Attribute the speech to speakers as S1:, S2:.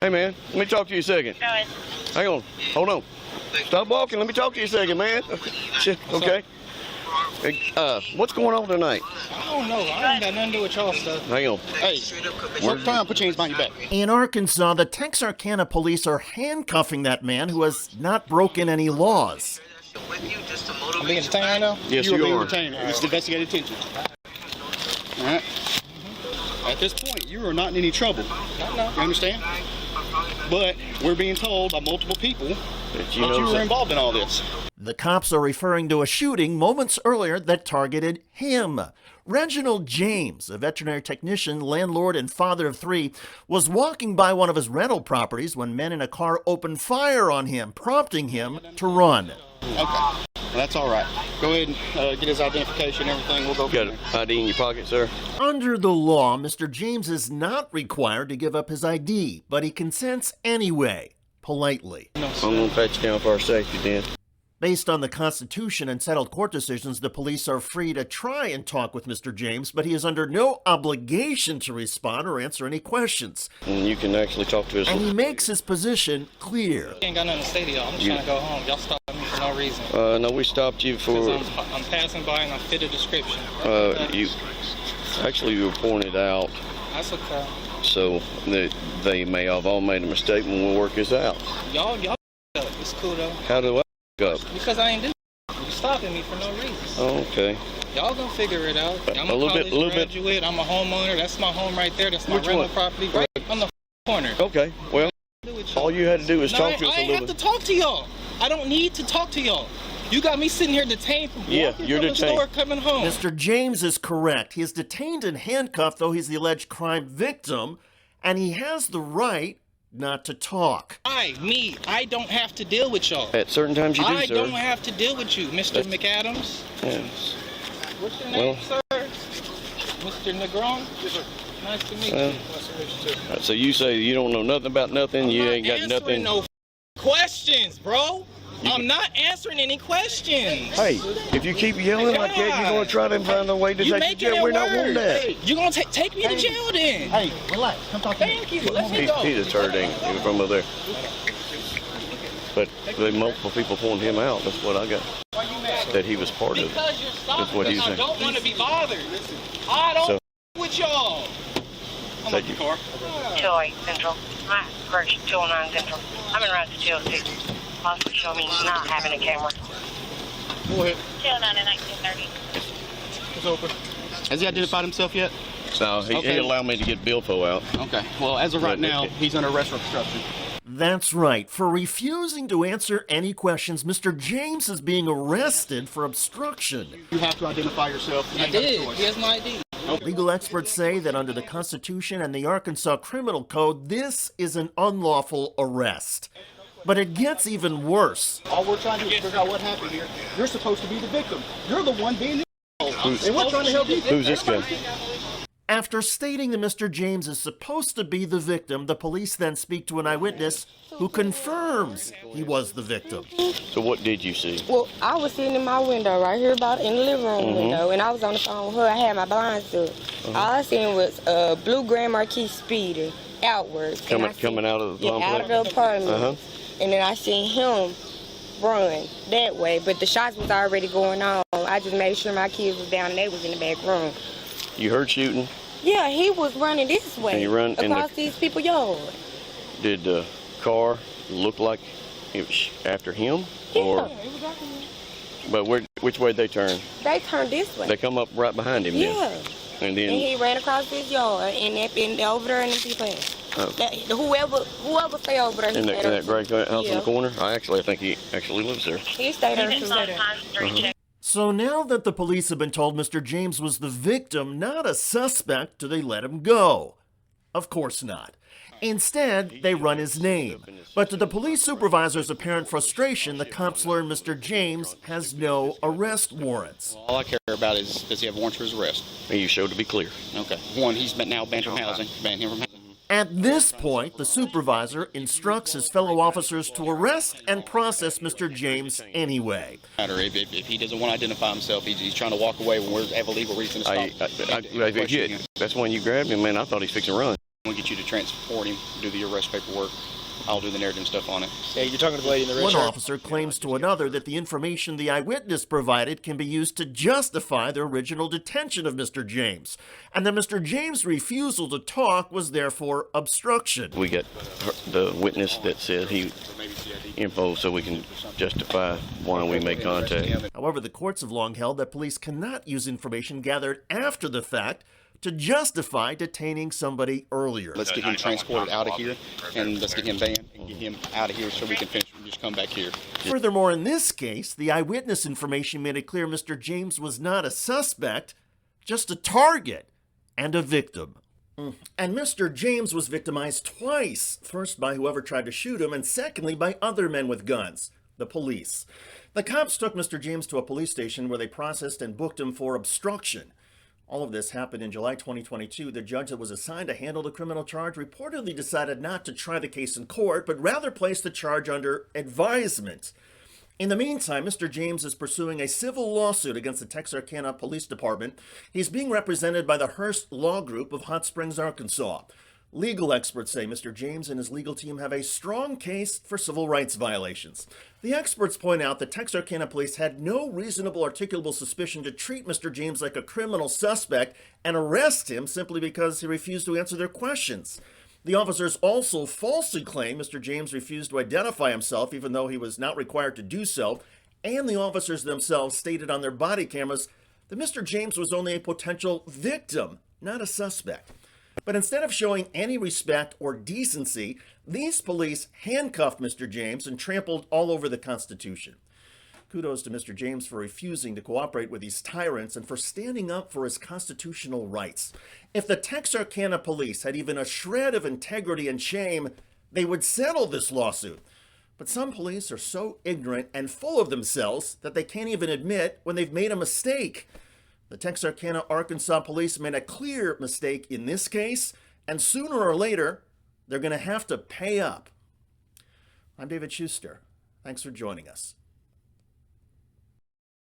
S1: Hey, man, let me talk to you a second.
S2: Go ahead.
S1: Hang on. Hold on. Stop walking. Let me talk to you a second, man. Okay. Hey, what's going on tonight?
S3: I don't know. I ain't got nothing to do with y'all stuff.
S1: Hang on.
S3: Hey, work time, put your hands behind your back.
S4: In Arkansas, the Texarkana police are handcuffing that man who has not broken any laws.
S3: I'm being detained right now?
S1: Yes,
S3: you are.
S1: you are.
S3: Detained. This is investigative detention. All right. At this point, you are not in any trouble. You understand? But we're being told by multiple people that you were involved in all this.
S4: The cops are referring to a shooting moments earlier that targeted him. Reginald James, a veterinary technician, landlord, and father of three, was walking by one of his rental properties when men in a car opened fire on him, prompting him to run.
S3: Okay. Well, that's all right. Go ahead and get his identification and everything. We'll go
S1: You got an ID in your pocket, sir?
S4: Under the law, Mr. James is not required to give up his ID, but he consents anyway, politely.
S1: I'm going to pat you down for our safety, then.
S4: Based on the Constitution and settled court decisions, the police are free to try and talk with Mr. James, but he is under no obligation to respond or answer any questions.
S1: And you can actually talk to us.
S4: And he makes his position clear.
S3: I ain't got nothing to say to y'all. I'm just trying to go home. Y'all stopped me for no reason.
S1: No, we stopped you for...
S3: I'm passing by and I fit a description.
S1: You were pointed out.
S3: That's okay.
S1: So they may have all made a mistake when we work this out.
S3: Y'all, it's cool though.
S1: How do I up?
S3: Because I ain't doing it. You stopping me for no reason.
S1: Oh, okay.
S3: Y'all gonna figure it out. I'm a college graduate. I'm a homeowner. That's my home right there. That's my rental property right on the corner.
S1: Okay. Well, all you had to do was talk to us a little bit.
S3: I have to talk to y'all. I don't need to talk to y'all. You got me sitting here detained from walking from the store coming home.
S4: Mr. James is correct. He is detained and handcuffed, though he's the alleged crime victim, and he has the right not to talk.
S3: I don't have to deal with y'all.
S1: At certain times you do, sir.
S3: I don't have to deal with you, Mr. McAdams.
S1: Yes.
S3: What's your name, sir? Mr. Negron? Nice to meet you.
S1: So you say you don't know nothing about nothing, you ain't got nothing.
S3: No questions, bro. I'm not answering any questions.
S1: Hey, if you keep yelling like that, you're going to try to find a way to take you to jail. We're not wanting that.
S3: You're going to take me to jail then.
S4: Hey, relax. Come talk to me.
S3: Thank you. Let me go.
S1: He's a turd, ain't he, from over there. But multiple people pointed him out. That's what I got. That he was part of it. That's what he's saying.
S3: I don't want to be bothered. I don't with y'all. I'm up the car.
S2: 208 Central. My first 209 Central. I'm in route to 206. Also show me not having a camera.
S3: Go ahead.
S2: 209 and 1930.
S3: It's open. Has he identified himself yet?
S1: No, he allowed me to get Billfo out.
S3: Okay. Well, as of right now, he's under arrest for obstruction.
S4: That's right. For refusing to answer any questions, Mr. James is being arrested for obstruction.
S3: You have to identify yourself. I did. He has my ID.
S4: Legal experts say that under the Constitution and the Arkansas Criminal Code, this is an unlawful arrest. But it gets even worse.
S3: All we're trying to do is figure out what happened here. You're supposed to be the victim. You're the one being the and we're trying to help you.
S1: Who's this guy?
S4: After stating that Mr. James is supposed to be the victim, the police then speak to an eyewitness who confirms he was the victim.
S1: So what did you see?
S5: Well, I was sitting in my window right here about in the living room window, and I was on the phone with her. I had my blinds up. All I seen was a blue Grand Marquis speeder outwards.
S1: Coming out of the
S5: out of the apartment. And then I seen him run that way, but the shots was already going on. I just made sure my kids was down and they was in the back room.
S1: You heard shooting?
S5: Yeah, he was running this way.
S1: And you run
S5: across these people's yard.
S1: Did the car look like it was after him?
S5: Yeah,
S1: or,
S5: it was after him.
S1: But which way did they turn?
S5: They turned this way.
S1: They come up right behind him then? And then
S5: he ran across his yard and over there in the people. Whoever stay over there.
S1: In that gray house in the corner? I think he actually lives there.
S5: He stayed there too.
S4: So now that the police have been told Mr. James was the victim, not a suspect, do they let him go? Of course not. Instead, they run his name. But to the police supervisor's apparent frustration, the cops learn Mr. James has no arrest warrants.
S3: All I care about is, does he have warrants for his arrest?
S1: And you showed to be clear.
S3: Okay. One, he's now banned from housing. Banned him from housing.
S4: At this point, the supervisor instructs his fellow officers to arrest and process Mr. James anyway.
S3: If he doesn't want to identify himself, he's trying to walk away when we have a legal reason to stop.
S1: That's when you grabbed him, man. I thought he's fixing to run.
S3: We'll get you to transport him, do the arrest paperwork. I'll do the narrative stuff on it.
S6: Yeah, you're talking to the lady in the red
S4: One
S6: shirt.
S4: officer claims to another that the information the eyewitness provided can be used to justify the original detention of Mr. James, and that Mr. James' refusal to talk was therefore obstruction.
S1: We got the witness that said he info so we can justify why we made contact.
S4: However, the courts have long held that police cannot use information gathered after the fact to justify detaining somebody earlier.
S3: Let's get him transported out of here, and let's get him banned and get him out of here so we can finish and just come back here.
S4: Furthermore, in this case, the eyewitness information made it clear Mr. James was not a suspect, just a target and a victim. And Mr. James was victimized twice, first by whoever tried to shoot him, and secondly by other men with guns, the police. The cops took Mr. James to a police station where they processed and booked him for obstruction. All of this happened in July 2022. The judge that was assigned to handle the criminal charge reportedly decided not to try the case in court, but rather place the charge under advisement. In the meantime, Mr. James is pursuing a civil lawsuit against the Texarkana Police Department. He's being represented by the Hearst Law Group of Hot Springs, Arkansas. Legal experts say Mr. James and his legal team have a strong case for civil rights violations. The experts point out that Texarkana police had no reasonable articulable suspicion to treat Mr. James like a criminal suspect and arrest him simply because he refused to answer their questions. The officers also falsely claim Mr. James refused to identify himself even though he was not required to do so, and the officers themselves stated on their body cameras that Mr. James was only a potential victim, not a suspect. But instead of showing any respect or decency, these police handcuffed Mr. James and trampled all over the Constitution. Kudos to Mr. James for refusing to cooperate with these tyrants and for standing up for his constitutional rights. If the Texarkana police had even a shred of integrity and shame, they would settle this lawsuit. But some police are so ignorant and full of themselves that they can't even admit when they've made a mistake. The Texarkana, Arkansas police made a clear mistake in this case, and sooner or later, they're going to have to pay up. I'm David Shuster. Thanks for joining us.